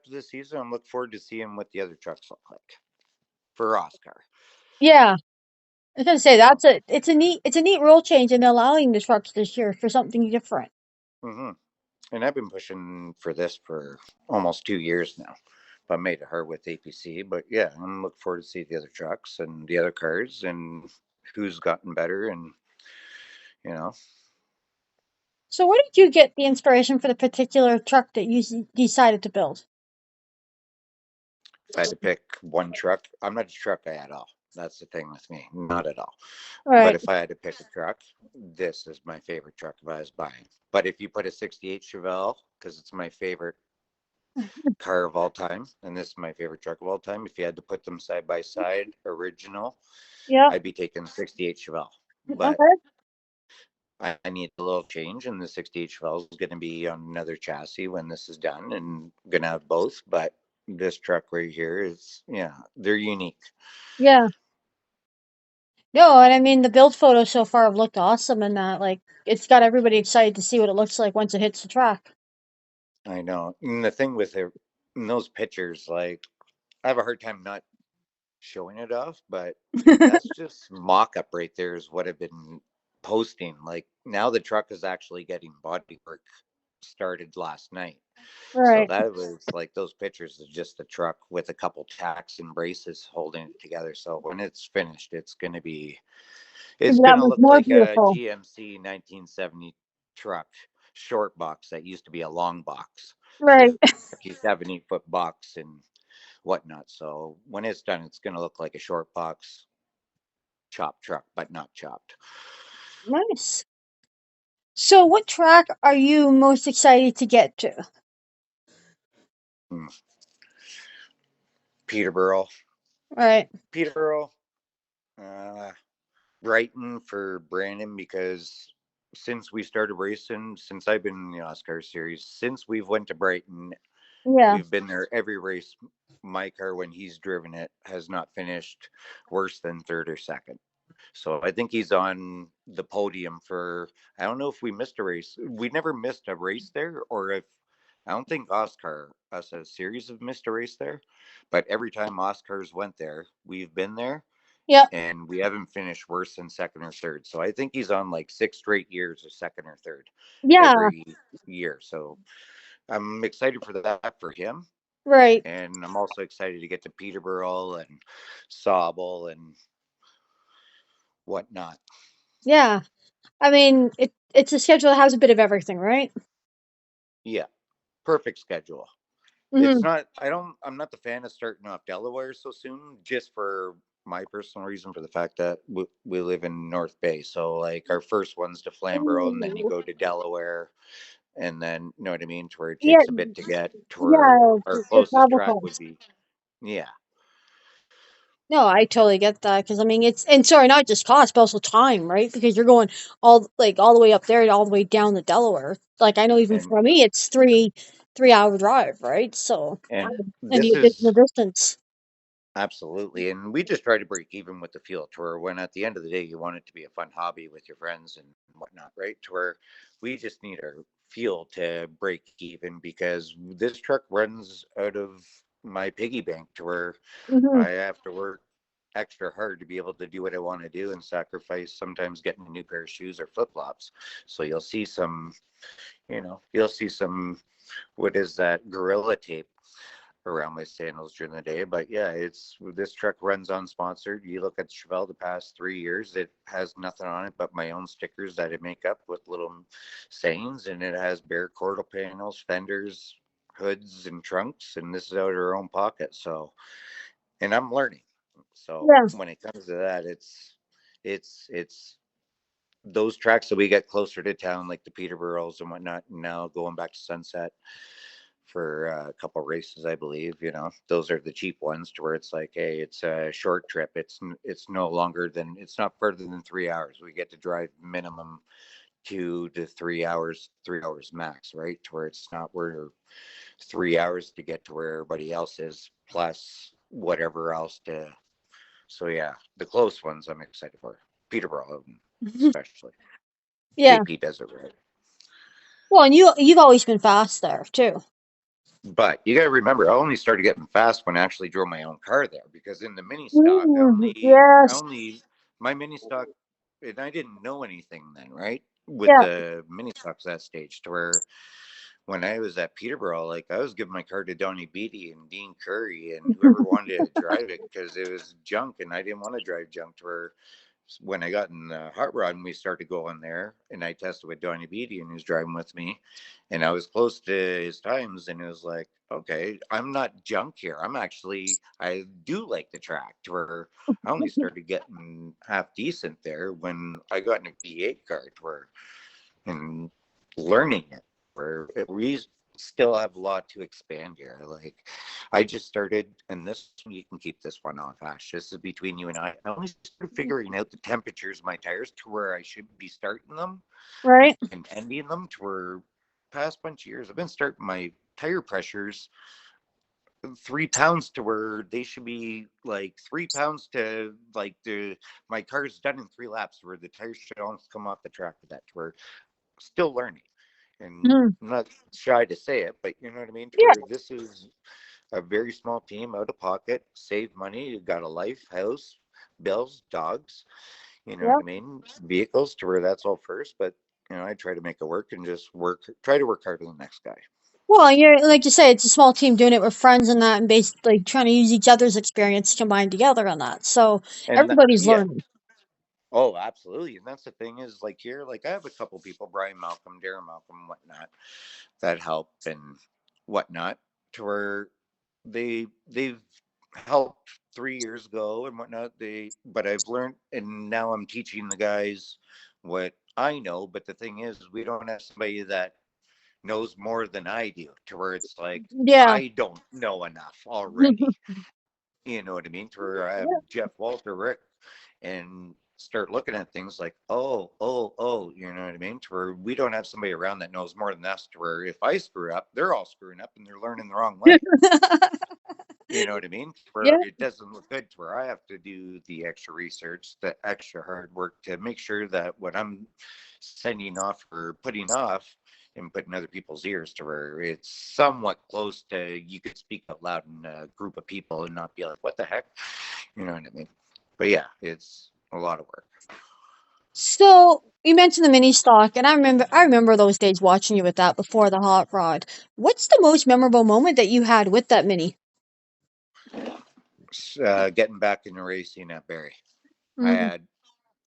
after this season, I'm looking forward to seeing what the other trucks look like for OSCAAR. Yeah. I was gonna say So, it's a neat rule change in allowing the trucks this year for something different. hmm and I've been pushing for this for almost 2 years now. But I made it hard with APC. But yeah, I'm looking forward to see the other trucks and the other cars and who's gotten better. And you know, So where did you get the inspiration for the particular truck that you decided to build? if I had to pick one truck, I'm not a truck guy at all. That's the thing with me, not at all. But Right. if I had to pick a truck, this is my favorite truck if I was buying. But if you put a 68 Chevelle, because it's my favorite car of all time, and this is my favorite truck of all time, if you had to put them side by side, original, Yeah. I'd be taking 68 Chevelle. But Okay. I need a little change, and the 68 Chevelle is going to be on another chassis when this is done, and going to have both. But this truck right here is, yeah, they're unique. Yeah. No, and I mean the build photos so far have looked awesome and that like it's got everybody excited to see what it looks like once it hits the track. I know. And the thing with it, in those pictures, like, I have a hard time not showing it off, but that's just mock up right there, is what I've been posting. Like, now the truck is actually getting body work started last night. So Right. that was like those pictures of just the truck with a couple tacks and braces holding it together. So when it's finished, it's That gonna was look more like a beautiful. GMC 1970 truck, short box that used to be a long box, Right. 50, 70-foot box and whatnot. So when it's done, it's gonna look like a short box chopped truck, but not chopped. Nice. So what track are you most excited to get to? Hmm. Peterborough, Right. Peterborough, uh, Brighton for Brandon, because since we started racing, since I've been in the OSCAAR series, since we've went to Brighton, Yeah. we've been there every race. My car, when he's driven it, has not finished worse than third or second. So I think he's on the podium for. I don't know if we missed a race. We never missed a race there, or if I don't think Oscar us as a series have missed a race there. But every time Oscars went there, we've been there, Yep. and we haven't finished worse than second or third. So I think he's on like 6 straight years of second or third Yeah. every year. So I'm excited for that for him. Right. And I'm also excited to get to Peterborough and Sauble and whatnot. Yeah. I mean, it's a schedule that has a bit of everything, right? Yeah, perfect schedule. It's Mhm. not, I'm not the fan of starting off Delaware so soon, just for my personal reason, for the fact that we live in North Bay. So, like, our first one's to Flamborough, and then you Ooh. go to Delaware, and then, you know what I mean, to where it Yeah. takes a bit to get to where Yeah. our The closest travel track would costs. be. Yeah. No, I totally get that because I mean it's and sorry, not just cost, but also time, right? Because you're going all the way up there and all the way down to Delaware. Like I know even And for me, it's three hour drive, right? So and and the this additional is distance. absolutely, and we just try to break even with the fuel tour, when at the end of the day you want it to be a fun hobby with your friends and whatnot, right? To where we just need our fuel to break even, because this truck runs out of my piggy bank, to where Hmm. I have to work extra hard to be able to do what I want to do, and sacrifice sometimes getting a new pair of shoes or flip flops. So you'll see some, what is that, gorilla tape around my sandals during the day. But yeah, it's, this truck runs unsponsored. You look at Chevelle the past 3 years, it has nothing on it but my own stickers that I make up with little sayings, and it has bare quarter panels, fenders, hoods, and trunks, and this is out of our own pocket. So, and I'm learning. So Yeah. when it comes to that, it's those tracks that we get closer to town, like the Peterboroughs and whatnot. Now going back to Sunset for a couple races, I believe. Those are the cheap ones, to where it's like, hey, it's a short trip. It's no longer than, it's not further than 3 hours. We get to drive minimum 2 to 3 hours, 3 hours max, right? To where it's not, we're 3 hours to get to where everybody else is, plus whatever else to. So yeah, the close ones I'm excited for. Peterborough, especially. Yeah. KP does it right. Well, and you've always been fast there too. But you got to remember, I only started getting fast when I actually drove my own car there, because in the mini stock, I Yes. only, my mini stock, and I didn't know anything then, right? With Yeah. the mini stocks that stage, to where when I was at Peterborough, like I was giving my car to Donnie Beatty and Dean Curry and whoever wanted to drive it, because it was junk and I didn't want to drive junk. To where when I got in the hot rod and we started going there, and I tested with Donnie Beatty and he was driving with me, and I was close to his times, and it was like, okay, I'm not junk here. I'm actually, I do like the track. To where I only started getting half decent there when I got in a V8 car, to where and learning it, where we still have a lot to expand here. Like I just started, and this you can keep this one off, Ash. This is between you and I only started figuring out the temperatures of my tires to where I should be starting them Right. and ending them. To where past bunch of years I've been starting my tire pressures 3 pounds to where they should be like 3 pounds to like the my car's done in 3 laps, where the tires should almost come off the track with that. To where still learning, and Mhm. I'm not shy to say it, but you know what I mean. To Yeah. where this is a very small team, out of pocket, save money. You got a life, house, bills, dogs. You know what Yeah. I mean. Vehicles, to where that's all first, but I try to make it work and just work. Try to work harder than the next guy. Well, you're like you say, it's a small team doing it with friends and that, and basically trying to use each other's experience combined together on that. So And everybody's yeah, learning. oh, absolutely. And that's the thing is, like here, like I have a couple people, Brian Malcolm, Darren Malcolm, whatnot, that help and whatnot, to where they've helped 3 years ago and whatnot. But I've learned, and now I'm teaching the guys what I know. But the thing is, we don't have somebody that knows more than I do, to where it's like Yeah. I don't know enough already. You know what I mean? To where I have Yeah. Jeff, Walter, Rick, and start looking at things like, oh, you know what I mean? To where we don't have somebody around that knows more than us. To where if I screw up, they're all screwing up and they're learning the wrong way. You know what I mean? Yeah. Where it doesn't look good, to where I have to do the extra research, the extra hard work to make sure that what I'm sending off or putting off and putting other people's ears, to where it's somewhat close to you could speak out loud in a group of people and not be like, what the heck? You know what I mean? But yeah, it's a lot of work. So you mentioned the mini stock, and I remember those days watching you with that before the hot rod. What's the most memorable moment that you had with that mini? Getting back into racing at Barry. I Mm, had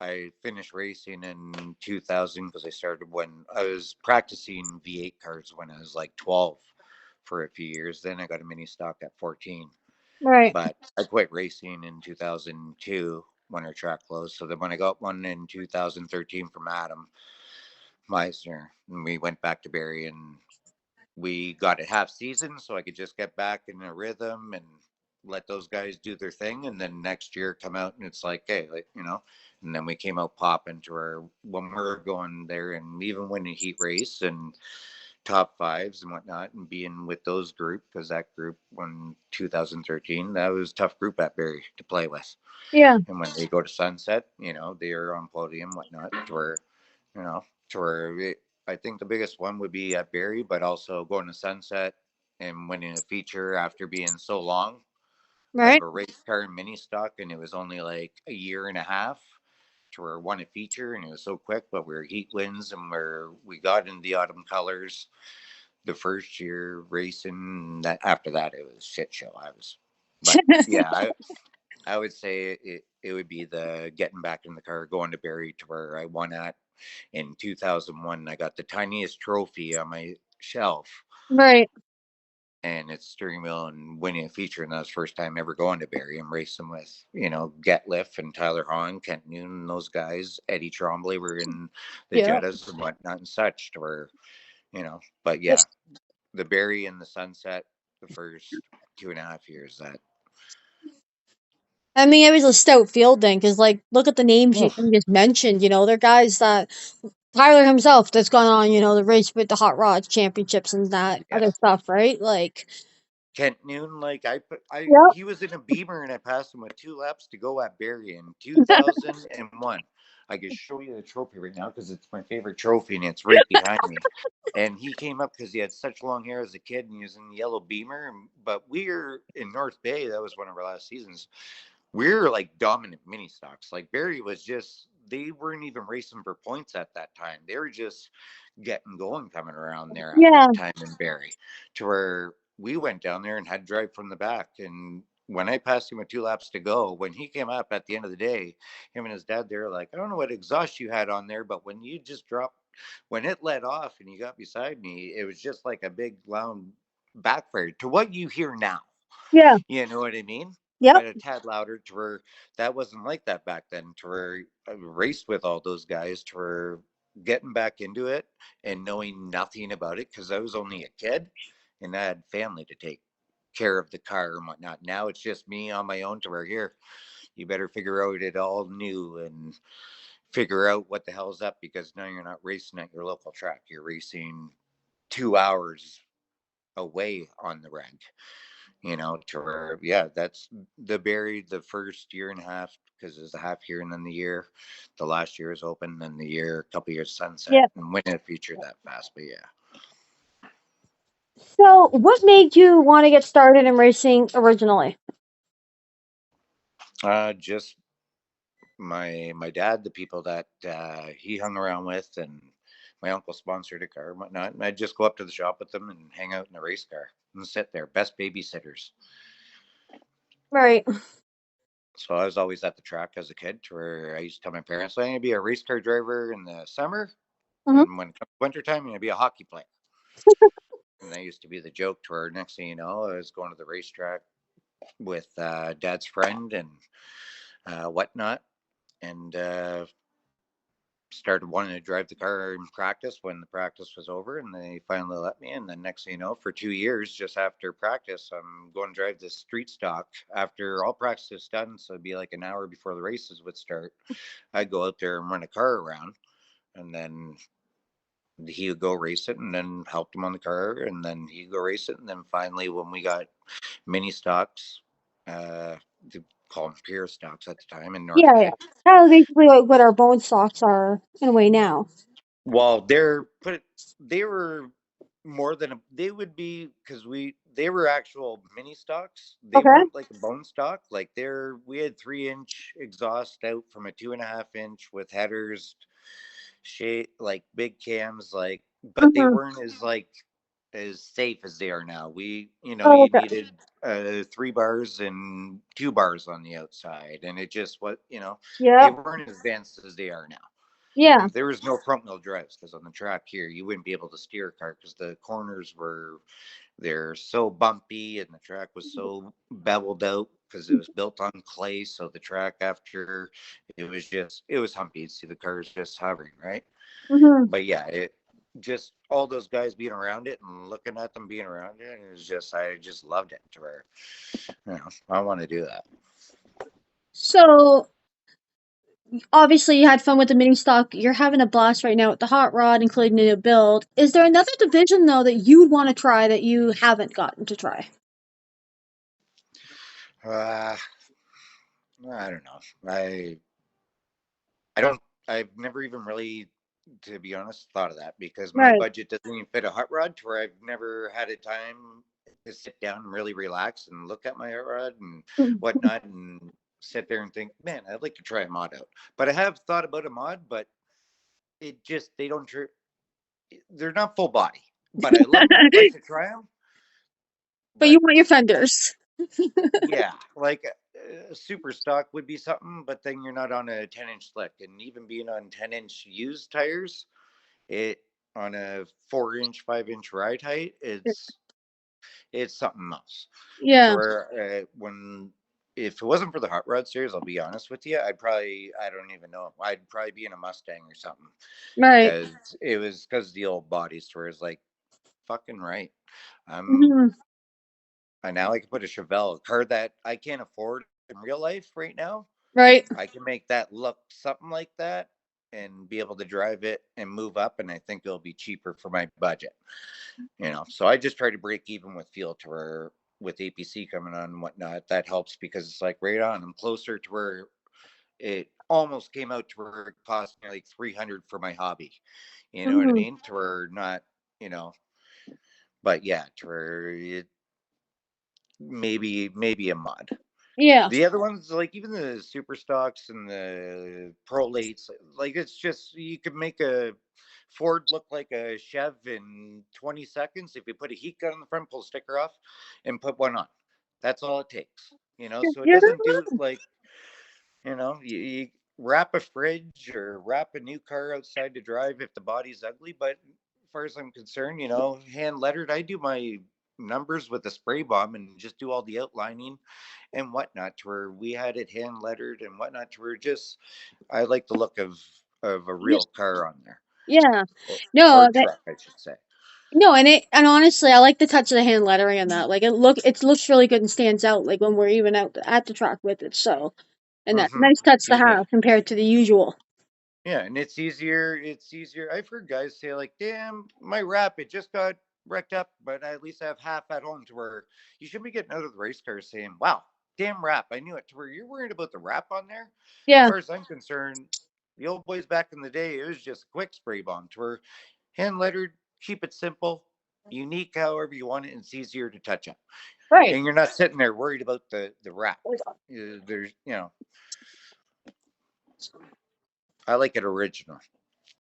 I finished racing in 2000, because I started when I was practicing V8 cars when I was like 12 for a few years. Then I got a mini stock at 14. right. But I quit racing in 2002 when our track closed. So then when I got one in 2013 from Adam Meisner, and we went back to Barry, and we got it half season so I could just get back in a rhythm and let those guys do their thing. And then next year come out and it's like, hey, like, and then we came out popping to our when we are going there and even winning heat race and top fives and whatnot, and being with those group, because that group when 2013, that was a tough group at Barry to play with. Yeah. And when they go to Sunset, they're on podium, whatnot, to where, you know, to where I think the biggest one would be at Barry, but also going to Sunset and winning a feature after being so long out of Right. a race car and mini stock. And it was only like a year and a half to where won a feature, and it was so quick, but we were heat wins and we got in the autumn colors the first year racing. That after that it was a shit show. But yeah, I would say it would be the getting back in the car, going to Barry, to where I won at in 2001. I got the tiniest trophy on my shelf, Right. and it's steering wheel and winning a feature. And that was the first time ever going to Barry and racing with, Getliff and Tyler Hahn, Kent Noon, and those guys. Eddie Trombley were in the Yeah. Jettas and whatnot and such, to where, but yeah, the Barry and the Sunset, the first 2.5 years, that, I mean, it was a stout field then, because like, look at the names you, oof, you just mentioned. They're guys that Tyler himself that's gone on, the race with the hot rods championships and that yeah. other stuff, right? Like, Kent Noon, like yep. he was in a Beamer and I passed him with 2 laps to go at Barry in 2001. I can show you the trophy right now because it's my favorite trophy and it's right behind me. And he came up because he had such long hair as a kid and he was in the yellow Beamer. But we were in North Bay. That was one of our last seasons. We were like dominant mini stocks. Like Barry was just, they weren't even racing for points at that time. They were just getting going coming around there at Yeah. that time in Barry, to where we went down there and had to drive from the back. And when I passed him with 2 laps to go, when he came up at the end of the day, him and his dad, they were like, I don't know what exhaust you had on there, but when you just dropped, when it let off and you got beside me, it was just like a big loud backfire to what you hear now. Yeah. You know what I mean? Yep. But a tad louder to where that wasn't like that back then, to where I raced with all those guys, to where getting back into it and knowing nothing about it because I was only a kid and I had family to take care of the car and whatnot. Now it's just me on my own, to where here, you better figure out it all new and figure out what the hell's up, because now you're not racing at your local track. You're racing 2 hours away on the reg, to where, yeah, that's the Barry, the first year and a half, because it's a half year and then the year, the last year is open, then the year, a couple years sunset, Yeah. and when it featured that fast. But yeah, So, what made you want to get started in racing originally? just my dad, the people that he hung around with, and my uncle sponsored a car and whatnot, and I'd just go up to the shop with them and hang out in a race car and sit there, best babysitters. Right. So I was always at the track as a kid, to where I used to tell my parents, I'm going to be a race car driver in the summer. Hmm. And when it comes wintertime, I'm going to be a hockey player. And that used to be the joke, to where next thing you know, I was going to the racetrack with dad's friend and whatnot. And started wanting to drive the car in practice when the practice was over. And they finally let me. And then next thing you know, for 2 years, just after practice, I'm going to drive the street stock after all practice is done. So it'd be like an hour before the races would start. I'd go out there and run a car around. And then he would go race it, and then helped him on the car, and then he'd go race it. And then finally, when we got mini stocks, uh, they call them pier stocks at the time in North Yeah, yeah. Bay. Kind of basically like what our bone stocks are in a way now. Well, they were more than they would be, because they were actual mini stocks. They Okay. weren't like a bone stock. Like we had 3-inch exhaust out from a 2.5-inch with headers, shape like big cams, like, but they Hmm. weren't as safe as they are now. Oh, You okay. needed 3 bars and 2 bars on the outside, and it just they Yep. weren't as advanced as they are now. Yeah. Like there was no front wheel drives, because on the track here you wouldn't be able to steer a car, because the corners they're so bumpy and the track was so beveled out because it was built on clay. So the track, after it was humpy. You'd see the cars just hovering, right? Hmm. But yeah, it just all those guys being around it and looking at them being around it, it was just, I just loved it, to where I want to do that. So obviously you had fun with the mini stock. You're having a blast right now with the hot rod, including the new build. Is there another division though that you would want to try that you haven't gotten to try? uh I don't know. I don't I've never even really, to be honest, thought of that, because my Right. budget doesn't even fit a hot rod, to where I've never had a time to sit down and really relax and look at my hot rod and whatnot, and sit there and think, man, I'd like to try a mod out. But I have thought about a mod, but it just, they don't, they're not full body. But like to try them. But you But want your fenders. yeah, like a super stock would be something, but then you're not on a 10-inch slick. And even being on 10-inch used tires, it on a 4-inch, 5-inch ride height, it's something else. To Yeah. where when if it wasn't for the hot rod series, I'll be honest with you, I don't even know, I'd probably be in a Mustang or something, Right. because it was because the old bodies, where it's like, fucking right. I'm Hmm. I now I can put a Chevelle, a car that I can't afford in real life right now. Right. I can make that look something like that and be able to drive it and move up, and I think it'll be cheaper for my budget. So I just try to break even with fuel, to where with APC coming on and whatnot, that helps, because it's like right on. I'm closer to where it almost came out to where it cost me like 300 for my hobby. You know what I Mhm. mean? To where not, you know, but yeah, to where it maybe a mod. Yeah. The other ones, like even the super stocks and the prolates, like it's just you could make a Ford look like a Chev in 20 seconds if you put a heat gun on the front, pull a sticker off, and put one on. That's all it takes, you know. So it You're doesn't do right. like you wrap a fridge or wrap a new car outside to drive if the body's ugly. But as far as I'm concerned, hand lettered. I do my numbers with a spray bomb and just do all the outlining and whatnot to where we had it hand lettered and whatnot to where just I like the look of a real Just car on there, yeah. or, No, or that truck, I should say. no, and honestly, I like the touch of the hand lettering on that. Like it looks really good and stands out. Like when we're even out at the track with it. So, and that Mm-hmm. nice touch to Yeah, have compared to the usual. yeah, and it's easier. It's easier. I've heard guys say like, "Damn, my wrap it just got wrecked up, but I at least have half at home." To where you should be getting out of the race car saying, "Wow, damn wrap, I knew it." To where you're worried about the wrap on there. As Yeah. far as I'm concerned, the old boys back in the day, it was just a quick spray bomb. To where hand lettered, keep it simple, unique, however you want it, and it's easier to touch up. Right. And you're not sitting there worried about the wrap. There's, I like it original.